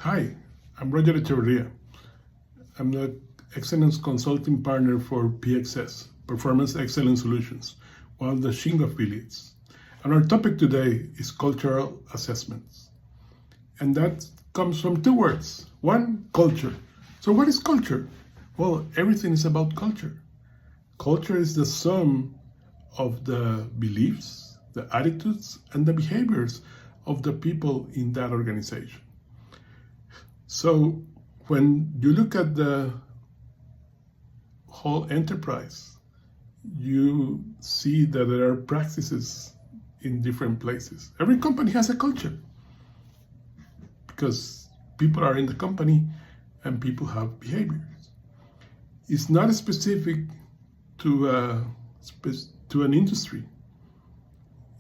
Hi, I'm Roger Echeverria. I'm the Excellence Consulting Partner for PXS, Performance Excellence Solutions, one of the Shingo affiliates. And our topic today is cultural assessments. And that comes from two words. One, culture. So what is culture? Well, everything is about culture. Culture is the sum of the beliefs, the attitudes, and the behaviors of the people in that organization. So when you look at the whole enterprise, you see that there are practices in different places. Every company has a culture because people are in the company and people have behaviors. It's not specific to an industry.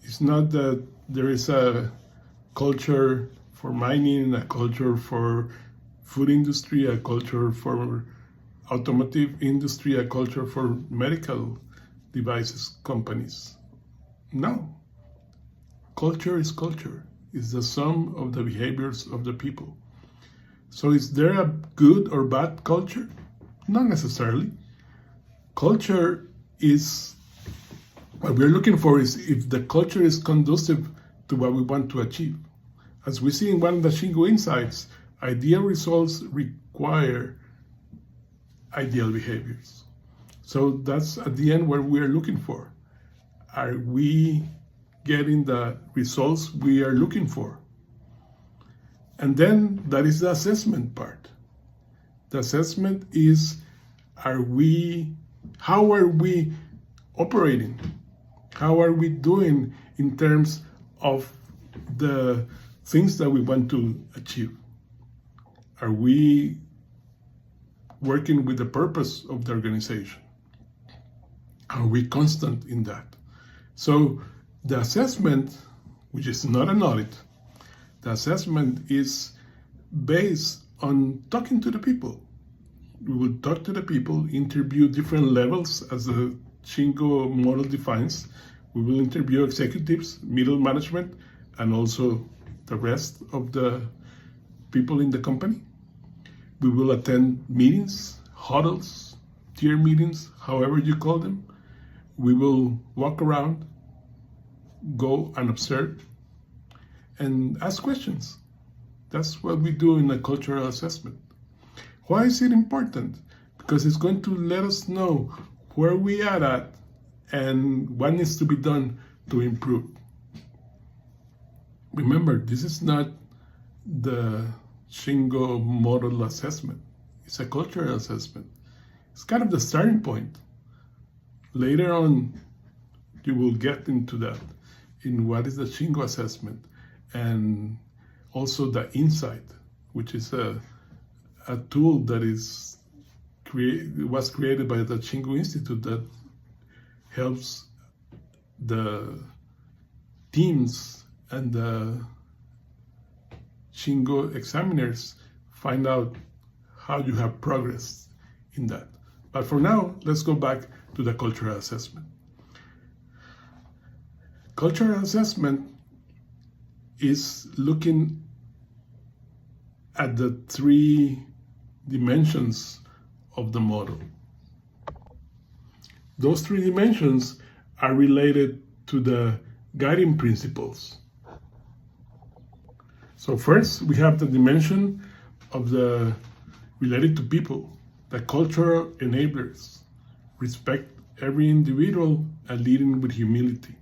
It's not that there is a culture for mining, a culture for food industry, a culture for automotive industry, a culture for medical devices companies. No. Culture is culture. It's the sum of the behaviors of the people. So is there a good or bad culture? Not necessarily. Culture is, what we're looking for is if the culture is conducive to what we want to achieve. As we see in one of the Shingo insights, ideal results require ideal behaviors. So that's at the end what we're looking for. Are we getting the results we are looking for? And then that is the assessment part. The assessment is, how are we operating? How are we doing in terms of the things that we want to achieve? Are we working with the purpose of the organization? Are we constant in that? So the assessment, which is not an audit, the assessment is based on talking to the people. We will talk to the people, interview different levels as the Shingo model defines. We will interview executives, middle management, and also the rest of the people in the company. We will attend meetings, huddles, tier meetings, however you call them. We will walk around, go and observe, and ask questions. That's what we do in a cultural assessment. Why is it important? Because it's going to let us know where we are at and what needs to be done to improve. Remember, this is not the Shingo model assessment. It's a cultural assessment. It's kind of the starting point. Later on, you will get into that, in what is the Shingo assessment, and also the insight, which is a tool that was created by the Shingo Institute that helps the teams and the Shingo examiners find out how you have progressed in that. But for now, let's go back to the cultural assessment. Cultural assessment is looking at the three dimensions of the model. Those three dimensions are related to the guiding principles. So first, we have the dimension of the related to people, the cultural enablers. Respect every individual and leading with humility.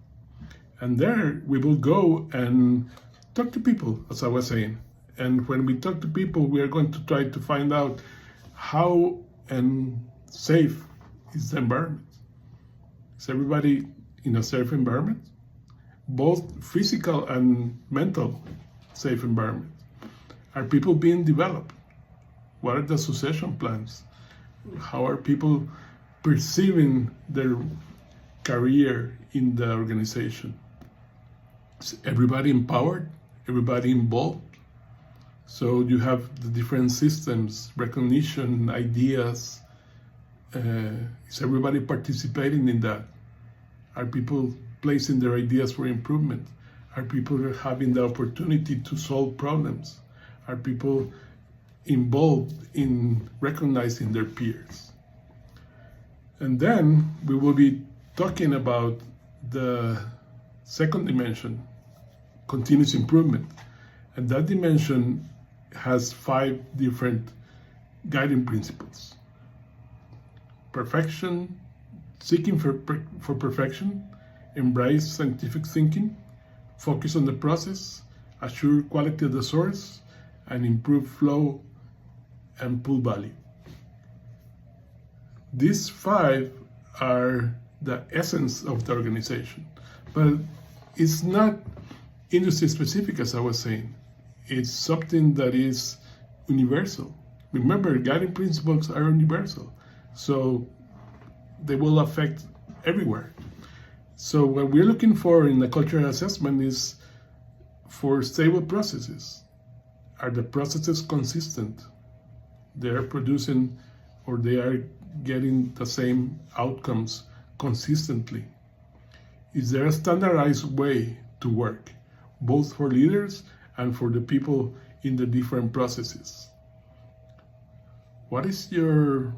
And there we will go and talk to people, as I was saying. And when we talk to people, we are going to try to find out how and safe is the environment. Is everybody in a safe environment? Both physical and mental safe environment. Are people being developed? What are the succession plans? How are people perceiving their career in the organization? Is everybody empowered? Everybody involved? So you have the different systems, recognition, ideas. Is everybody participating in that? Are people placing their ideas for improvement? Are people having the opportunity to solve problems? Are people involved in recognizing their peers. And then we will be talking about the second dimension, continuous improvement. And that dimension has 5 different guiding principles. Perfection, seeking for perfection, embrace scientific thinking, focus on the process, assure quality of the source, and improve flow and pull value. These 5 are the essence of the organization, but it's not industry specific, as I was saying. It's something that is universal. Remember, guiding principles are universal, so they will affect everywhere. So what we're looking for in the cultural assessment is for stable processes. Are the processes consistent? They are producing, or they are getting the same outcomes consistently? Is there a standardized way to work, both for leaders and for the people in the different processes? What is your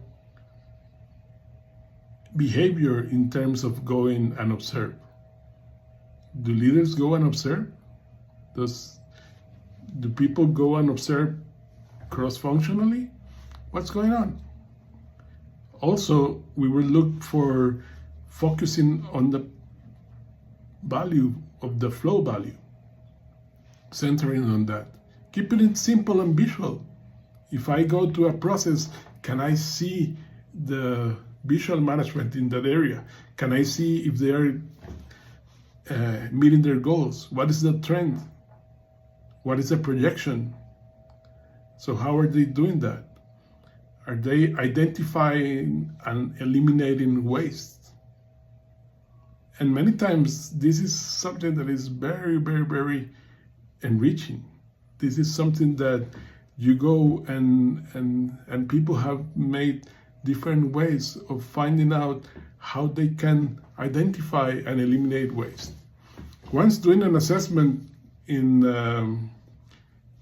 behavior in terms of going and observe? Do leaders go and observe? Do people go and observe cross-functionally? What's going on? Also, we will look for focusing on the value of the flow value, centering on that, keeping it simple and visual. If I go to a process, can I see the visual management in that area? Can I see if they are meeting their goals? What is the trend? What is the projection? So how are they doing that? Are they identifying and eliminating waste? And many times this is something that is very, very, very enriching. This is something that you go and people have made different ways of finding out how they can identify and eliminate waste. Once doing an assessment in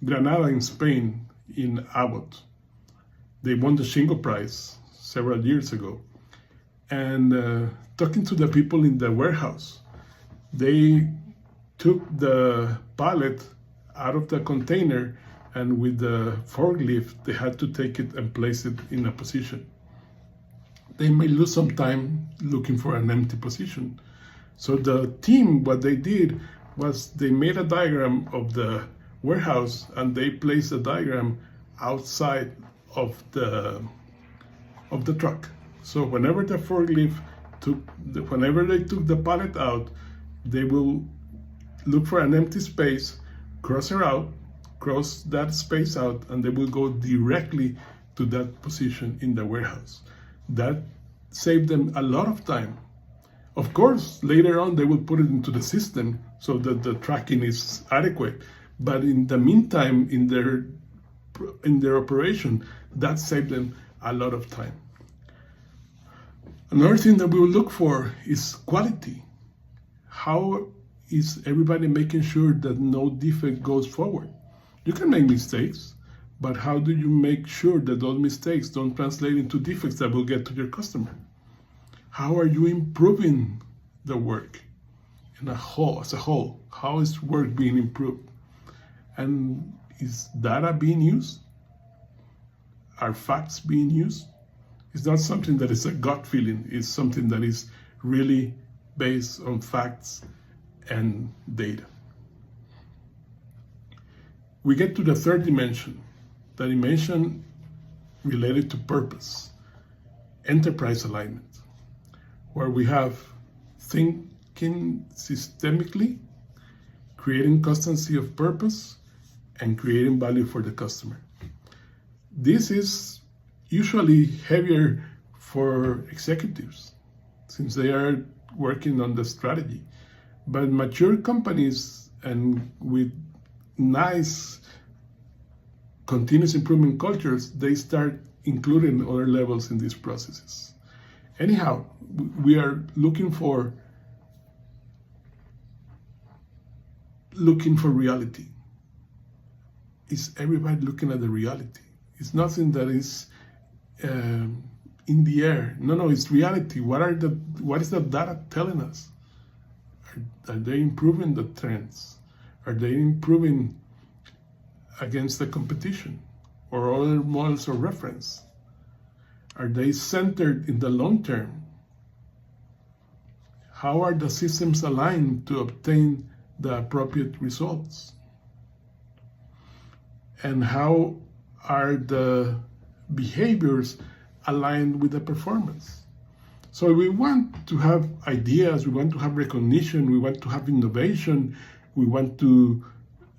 Granada in Spain, in Abbott, they won the Shingle Prize several years ago. And talking to the people in the warehouse, they took the pallet out of the container, and with the forklift, they had to take it and place it in a position. They may lose some time looking for an empty position. So the team, what they did was they made a diagram of the warehouse, and they placed a diagram outside of the truck. So whenever the forklift whenever they took the pallet out, they will look for an empty space, cross that space out, and they will go directly to that position in the warehouse. That saved them a lot of time. Of course, later on they will put it into the system so that the tracking is adequate. But in the meantime, in their operation, that saved them a lot of time. Another thing that we will look for is quality. How is everybody making sure that no defect goes forward? You can make mistakes, but how do you make sure that those mistakes don't translate into defects that will get to your customer? How are you improving the work as a whole? How is work being improved? And is data being used? Are facts being used? It's not something that is a gut feeling. It's something that is really based on facts and data. We get to the third dimension, the dimension related to purpose, enterprise alignment, where we have thinking systemically, creating constancy of purpose, and creating value for the customer. This is usually heavier for executives since they are working on the strategy. But mature companies and with nice continuous improvement cultures, they start including other levels in these processes. Anyhow, we are looking for reality. Is everybody looking at the reality? It's nothing that is in the air. No, it's reality. What is the data telling us? Are they improving the trends? Are they improving against the competition or other models of reference? Are they centered in the long term? How are the systems aligned to obtain the appropriate results? And how are the behaviors aligned with the performance? So we want to have ideas, we want to have recognition, we want to have innovation, we want to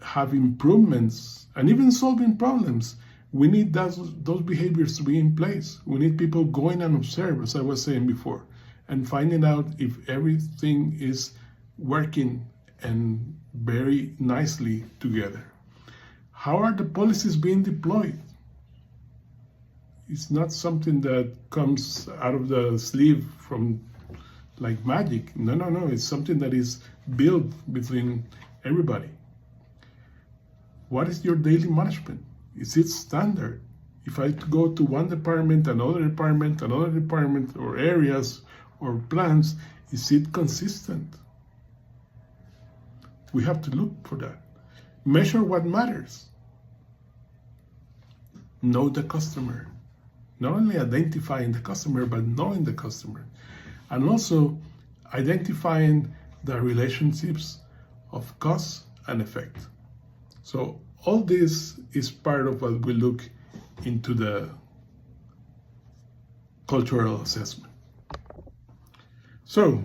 have improvements, and even solving problems. We need those behaviors to be in place. We need people going and observe, as I was saying before, and finding out if everything is working and very nicely together. How are the policies being deployed? It's not something that comes out of the sleeve from like magic. No. It's something that is built between everybody. What is your daily management? Is it standard? If I go to one department, another department, or areas or plans, is it consistent? We have to look for that. Measure what matters. Know the customer. Not only identifying the customer, but knowing the customer. And also identifying the relationships of cause and effect. So all this is part of what we look into the cultural assessment. So,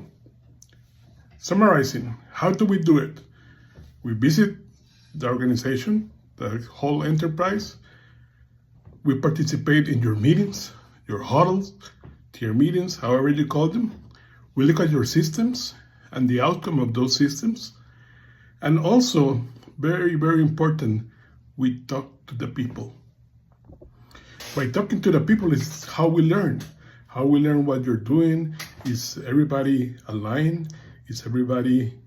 summarizing, how do we do it? We visit the organization, the whole enterprise. We participate in your meetings, your huddles, tier meetings, however you call them. We look at your systems and the outcome of those systems. And also, very, very important, we talk to the people. By talking to the people is how we learn. How we learn what you're doing. Is everybody aligned? Is everybody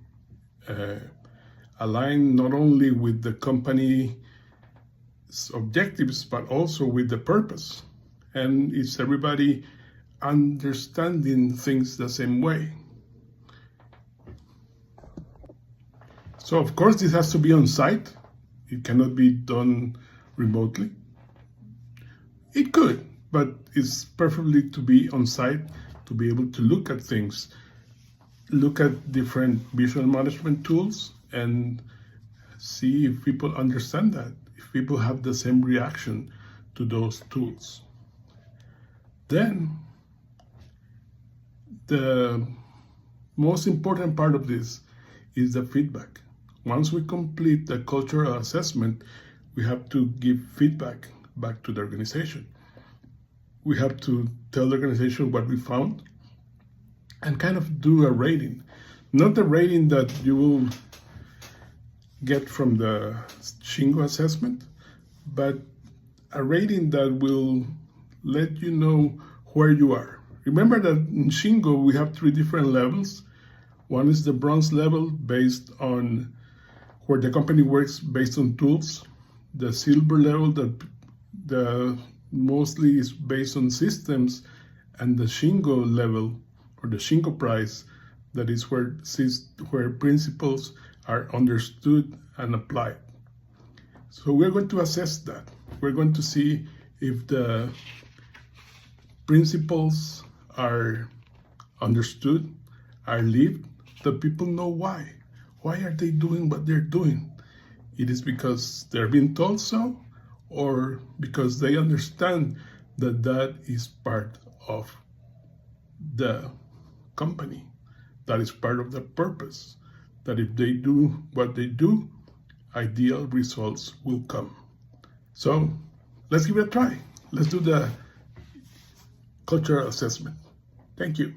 aligned not only with the company's objectives, but also with the purpose? And is everybody understanding things the same way? So of course this has to be on site. It cannot be done remotely. It could, but it's preferably to be on site to be able to look at things, look at different visual management tools and see if people understand that, if people have the same reaction to those tools. Then the most important part of this is the feedback. Once we complete the cultural assessment, we have to give feedback back to the organization. We have to tell the organization what we found and kind of do a rating. Not the rating that you will get from the Shingo assessment, but a rating that will let you know where you are. Remember that in Shingo we have 3 different levels. One is the bronze level based on where the company works based on tools. The silver level that mostly is based on systems, and the Shingo level or the Shingo price that is where principles are understood and applied. So we're going to assess that. We're going to see if the principles are understood, are lived, that people know why. Why are they doing what they're doing? It is because they're being told so, or because they understand that that is part of the company, that is part of the purpose, that if they do what they do, ideal results will come. So let's give it a try. Let's do the cultural assessment. Thank you.